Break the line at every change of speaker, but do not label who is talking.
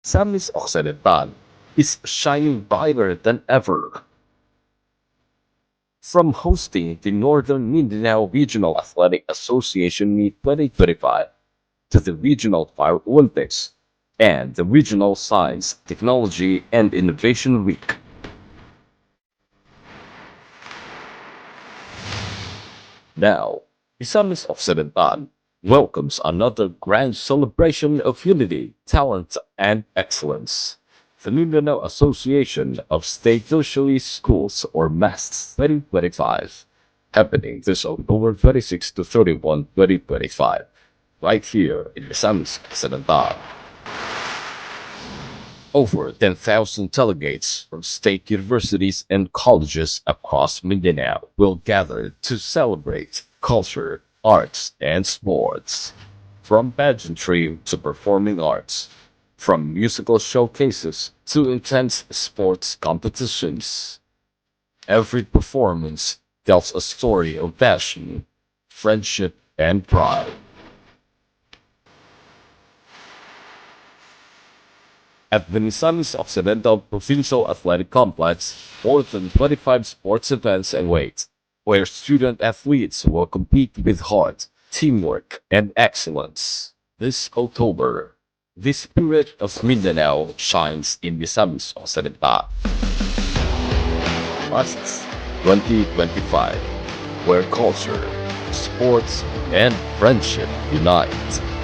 Misamis Occidental is shining brighter than ever. From hosting the Northern Mindanao Regional Athletic Association Meet 2025 to the Regional Fire Olympics and the Regional Science, Technology, and Innovation Week. Now, Misamis Occidental welcomes another grand celebration of unity, talent, and excellence. The Mindanao Association of State Tertiary Schools, or MASTS 2025, happening this October 26 to 31, 2025, right here in Misamis Occidental. Over 10,000 delegates from state universities and colleges across Mindanao will gather to celebrate culture, arts, and sports. From pageantry to performing arts, from musical showcases to intense sports competitions. Every performance tells a story of passion, friendship, and pride. At the Misamis Occidental Provincial Athletic Complex, more than 25 sports events await, where student athletes will compete with heart, teamwork, and excellence. This October, the spirit of Mindanao shines in Misamis Occidental. MASTS 2025, where culture, sports, and friendship unite.